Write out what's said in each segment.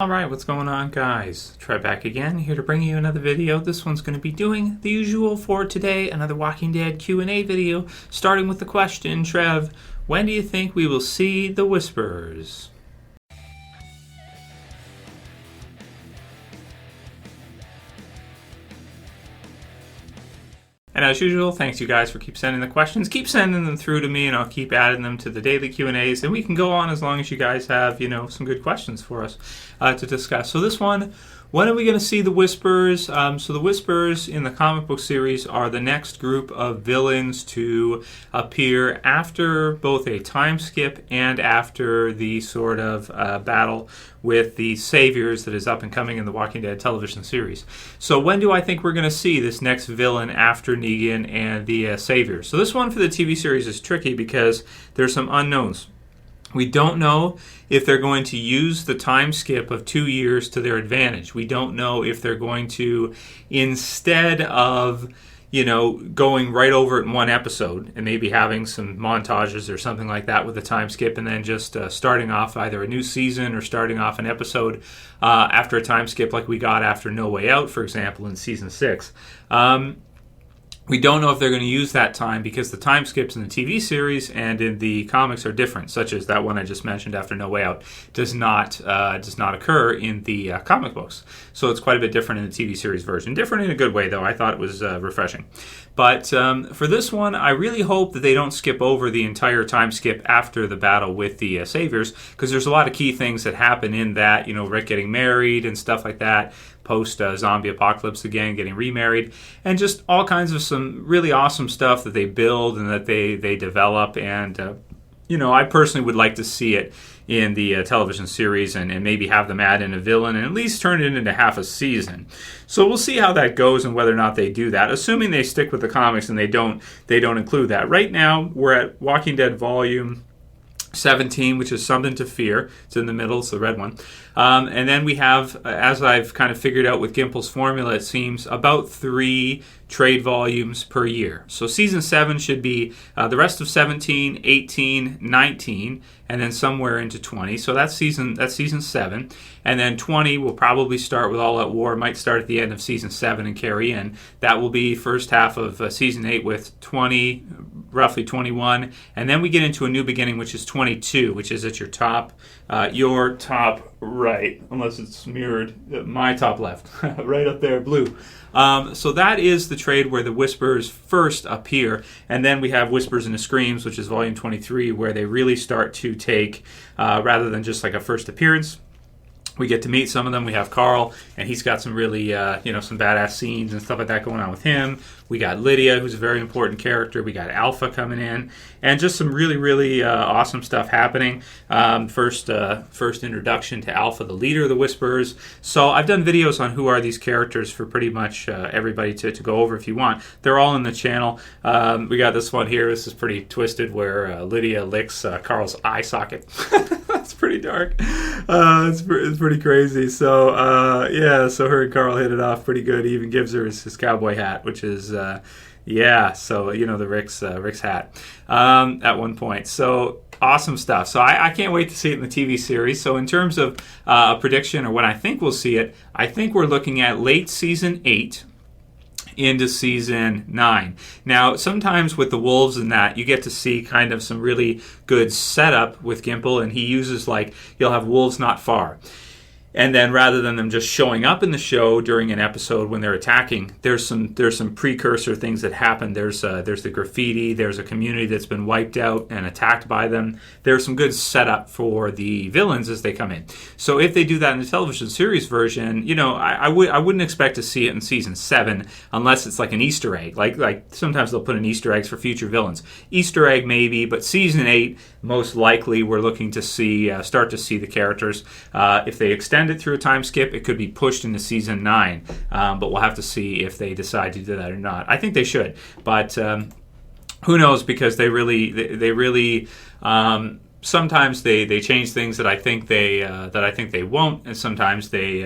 Alright, what's going on, guys? Trev back again, here to bring you another video. This one's going to be doing the usual for today, another Walking Dead Q&A video, starting with the question, Trev, when do you think we will see the Whispers? And as usual, thanks you guys for keep sending the questions. Keep sending them through to me, and I'll keep adding them to the daily Q&As. And we can go on as long as you guys have, some good questions for us to discuss. So this one, when are we going to see the Whispers? So the Whispers in the comic book series are the next group of villains to appear after both a time skip and after the sort of battle with the Saviors that is up and coming in the Walking Dead television series. So when do I think we're going to see this next villain after Negan and the Saviors? So this one for the TV series is tricky because there's some unknowns. We don't know if they're going to use the time skip of 2 years to their advantage. We don't know if they're going to, instead of going right over it in one episode and maybe having some montages or something like that with the time skip and then just starting off either a new season or starting off an episode after a time skip like we got after No Way Out, for example, in season 6. We don't know if they're going to use that time because the time skips in the TV series and in the comics are different, such as that one I just mentioned after No Way Out does not occur in the comic books. So it's quite a bit different in the TV series version. Different in a good way, though. I thought it was refreshing. But for this one, I really hope that they don't skip over the entire time skip after the battle with the Saviors, because there's a lot of key things that happen in that, Rick getting married and stuff like that, post-zombie apocalypse again, getting remarried, and just all kinds of some really awesome stuff that they build and that they develop. And, I personally would like to see it in the television series and maybe have them add in a villain and at least turn it into half a season. So we'll see how that goes and whether or not they do that, assuming they stick with the comics and they don't include that. Right now, we're at Walking Dead Volume 17, which is Something to Fear. It's in the middle, it's the red one. And then we have, as I've kind of figured out with Gimple's formula, it seems, about 3 trade volumes per year. So season 7 should be the rest of 17, 18, 19, and then somewhere into 20. So that's season 7. And then 20 will probably start with All Out War. It might start at the end of season 7 and carry in. That will be first half of season 8 with 20, roughly 21. And then we get into a new beginning, which is 22, which is at your top right, unless it's mirrored, my top left, right up there, blue. So that is the trade where the Whispers first appear, and then we have Whispers and the Screams, which is volume 23, where they really start to take, rather than just like a first appearance, we get to meet some of them. We have Carl, and he's got some really, some badass scenes and stuff like that going on with him. We got Lydia, who's a very important character. We got Alpha coming in, and just some really, really awesome stuff happening. First introduction to Alpha, the leader of the Whisperers. So I've done videos on who are these characters for pretty much everybody to go over if you want. They're all in the channel. We got this one here. This is pretty twisted, where Lydia licks Carl's eye socket. That's pretty dark. It's pretty crazy. So so her and Carl hit it off pretty good. He even gives her his cowboy hat, which is the Rick's hat at one point. So awesome stuff. So I can't wait to see it in the TV series. So in terms of a prediction or when I think we'll see it, I think we're looking at late season 8 into season 9. Now, sometimes with the Wolves and that, you get to see kind of some really good setup with Gimple, and he uses, you'll have wolves not far. And then rather than them just showing up in the show during an episode when they're attacking, there's some precursor things that happen. There's the graffiti. There's a community that's been wiped out and attacked by them. There's some good setup for the villains as they come in. So if they do that in the television series version, I wouldn't expect to see it in season 7 unless it's like an Easter egg. Like sometimes they'll put in Easter eggs for future villains. Easter egg maybe, but season 8 most likely we're looking to start to see the characters. If they extend it through a time skip, it could be pushed into season 9, but we'll have to see if they decide to do that or not. I think they should, but who knows, because they really sometimes they change things that I think they won't, and sometimes they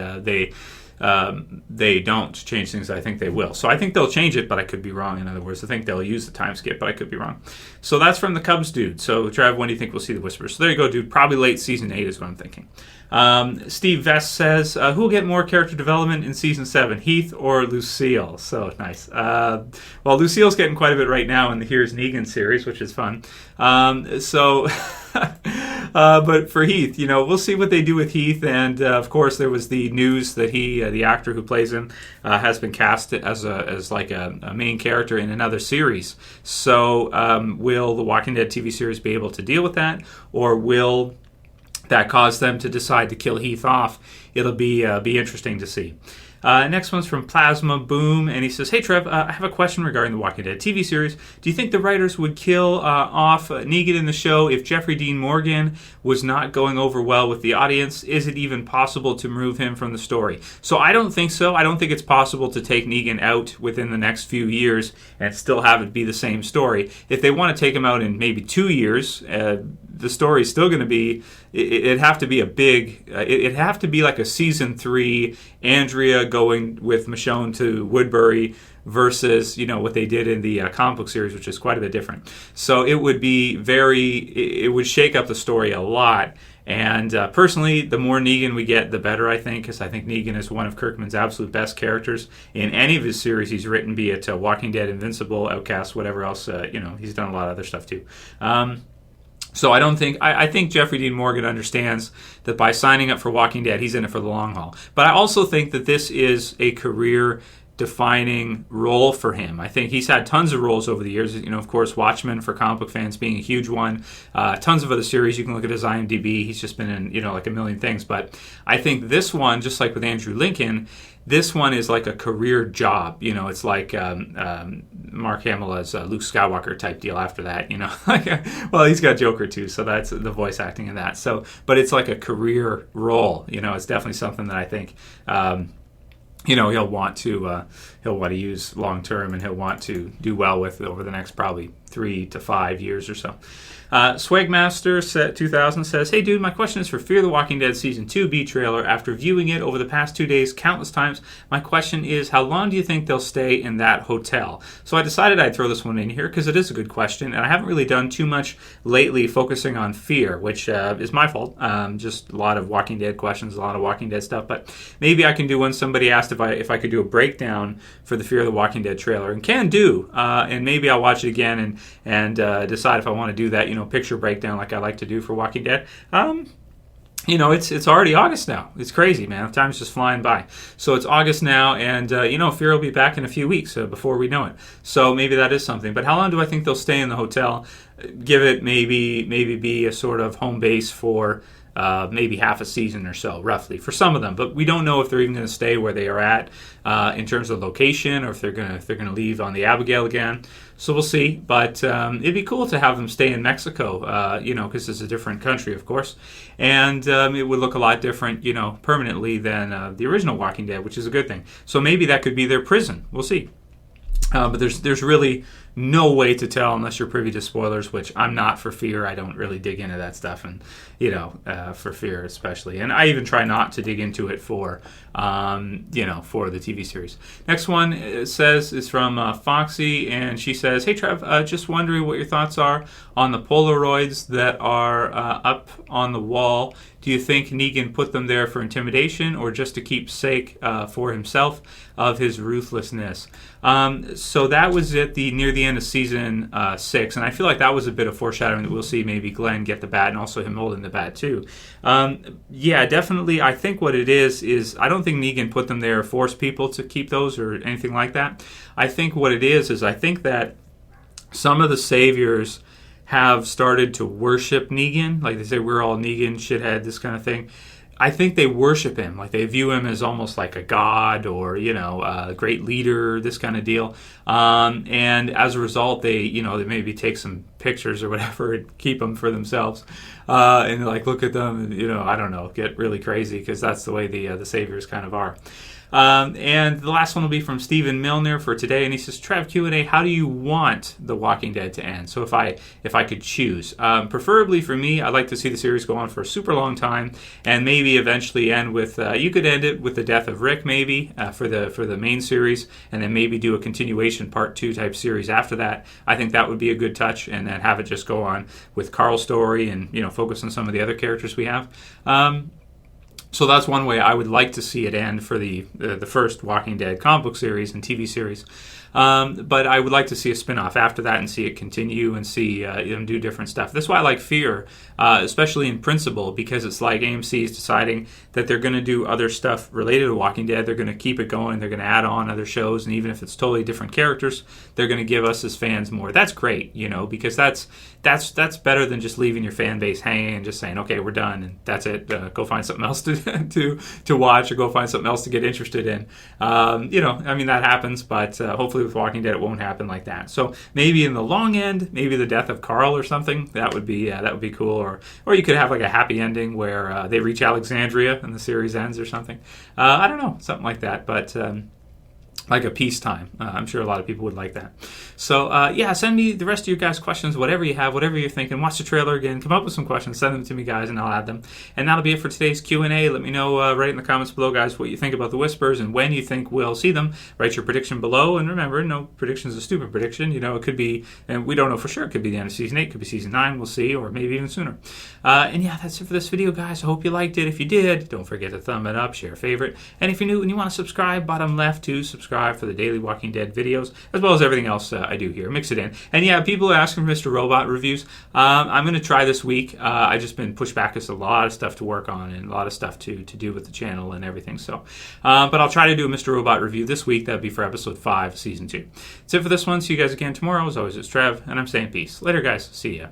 don't change things that I think they will. So I think they'll change it, but I could be wrong. In other words, I think they'll use the time skip, but I could be wrong. So that's from the Cubs dude. So Trev, when do you think we'll see the Whispers? So there you go, dude. Probably late season 8 is what I'm thinking. Steve Vest says, who will get more character development in Season 7, Heath or Lucille? So nice. Well, Lucille's getting quite a bit right now in the Here's Negan series, which is fun. But for Heath, we'll see what they do with Heath. And, of course, there was the news that he, the actor who plays him, has been cast as a main character in another series. So will the Walking Dead TV series be able to deal with that? Or will that cause them to decide to kill Heath off? It'll be interesting to see. Next one's from PlasmaBoom, and he says, "Hey Trev, I have a question regarding the Walking Dead TV series. Do you think the writers would kill off Negan in the show if Jeffery Dean Morgan was not going over well with the audience? Is it even possible to remove him from the story?" So I don't think so. I don't think it's possible to take Negan out within the next few years and still have it be the same story. If they want to take him out in maybe 2 years, the story's still going to be, it'd have to be it'd have to be like a season 3 Andrea going with Michonne to Woodbury versus, what they did in the comic book series, which is quite a bit different. So it would be it would shake up the story a lot. And personally, the more Negan we get, the better, I think, because I think Negan is one of Kirkman's absolute best characters in any of his series he's written, be it Walking Dead, Invincible, Outcast, whatever else. He's done a lot of other stuff too. So I think Jeffrey Dean Morgan understands that by signing up for Walking Dead, he's in it for the long haul. But I also think that this is a career-defining role for him. I think he's had tons of roles over the years. Of course, Watchmen for comic book fans being a huge one. Tons of other series. You can look at his IMDb. He's just been in, like a million things. But I think this one, just like with Andrew Lincoln, this one is like a career job. It's like Mark Hamill as Luke Skywalker type deal after that. Well, he's got Joker too, so that's the voice acting in that. So, but it's like a career role. It's definitely something that I think he'll want to use long term, and he'll want to do well with over the next probably 3 to 5 years or so. Swagmaster 2000 says, "Hey dude, my question is for Fear the Walking Dead Season 2 B trailer. After viewing it over the past 2 days countless times, my question is, how long do you think they'll stay in that hotel?" So I decided I'd throw this one in here because it is a good question, and I haven't really done too much lately focusing on Fear, which is my fault. Just a lot of Walking Dead questions, a lot of Walking Dead stuff, but maybe I can do one. Somebody asked if I could do a breakdown for the Fear the Walking Dead trailer, and can do, and maybe I'll watch it again and decide if I want to do that, picture breakdown like I like to do for Walking Dead. It's already August now. It's crazy, man. Time's just flying by. So it's August now, and Fear will be back in a few weeks before we know it. So maybe that is something. But how long do I think they'll stay in the hotel? Give it maybe be a sort of home base for maybe half a season or so, roughly, for some of them. But we don't know if they're even going to stay where they are at in terms of location, or if they're going to leave on the Abigail again. So we'll see. But it'd be cool to have them stay in Mexico, because it's a different country, of course. And it would look a lot different, permanently than the original Walking Dead, which is a good thing. So maybe that could be their prison. We'll see. But there's really no way to tell unless you're privy to spoilers, which I'm not for Fear. I don't really dig into that stuff, and for Fear especially. And I even try not to dig into it for the TV series. Next one is from Foxy, and she says, "Hey Trev, just wondering what your thoughts are on the Polaroids that are up on the wall. Do you think Negan put them there for intimidation, or just to keep sake for himself of his ruthlessness?" So that was near the end of season 6, and I feel like that was a bit of foreshadowing that we'll see maybe Glenn get the bat, and also him holding the bat too. Yeah, definitely. I think what it is I don't think Negan put them there, force people to keep those or anything like that. I think what it is I think that some of the saviors have started to worship Negan. Like they say, we're all Negan, shithead, this kind of thing. I think they worship him. Like they view him as almost like a god, or, a great leader, this kind of deal. And as a result, they maybe take some pictures or whatever and keep them for themselves. And look at them and, I don't know, get really crazy, because that's the way the saviors kind of are. And the last one will be from Stephen Milner for today, and he says, "Trev, Q&A, how do you want The Walking Dead to end?" So if I could choose, preferably for me, I'd like to see the series go on for a super long time, and maybe eventually end with you could end it with the death of Rick, maybe for the main series, and then maybe do a continuation part 2 type series after that. I think that would be a good touch, and then have it just go on with Carl's story and focus on some of the other characters we have. So that's one way I would like to see it end for the first Walking Dead comic book series and TV series. But I would like to see a spin-off after that and see it continue and see them do different stuff. That's why I like Fear, especially in principle, because it's like AMC is deciding that they're going to do other stuff related to Walking Dead. They're going to keep it going. They're going to add on other shows, and even if it's totally different characters, they're going to give us as fans more. That's great, because that's better than just leaving your fan base hanging and just saying, okay, we're done and that's it. Go find something else to watch, or go find something else to get interested in. That happens, but hopefully with Walking Dead it won't happen like that. So maybe in the long end, maybe the death of Carl or something, that would be cool. Or you could have like a happy ending where they reach Alexandria and the series ends or something. I don't know, something like that. But like a peacetime. I'm sure a lot of people would like that. So, send me the rest of your guys' questions, whatever you have, whatever you're thinking. Watch the trailer again. Come up with some questions. Send them to me, guys, and I'll add them. And that'll be it for today's Q&A. Let me know right in the comments below, guys, what you think about the Whispers and when you think we'll see them. Write your prediction below. And remember, no prediction is a stupid prediction. It could be, and we don't know for sure, it could be the end of Season 8, it could be Season 9, we'll see, or maybe even sooner. That's it for this video, guys. I hope you liked it. If you did, don't forget to thumb it up, share, favorite. And if you're new and you want to subscribe, bottom left to subscribe for the daily Walking Dead videos, as well as everything else I do here. Mix it in. And people are asking for Mr. Robot reviews. I'm going to try this week. I've just been pushed back. There's a lot of stuff to work on and a lot of stuff to do with the channel and everything. So, but I'll try to do a Mr. Robot review this week. That'll be for episode 5, season 2. That's it for this one. See you guys again tomorrow. As always, it's Trev, and I'm saying peace. Later, guys. See ya.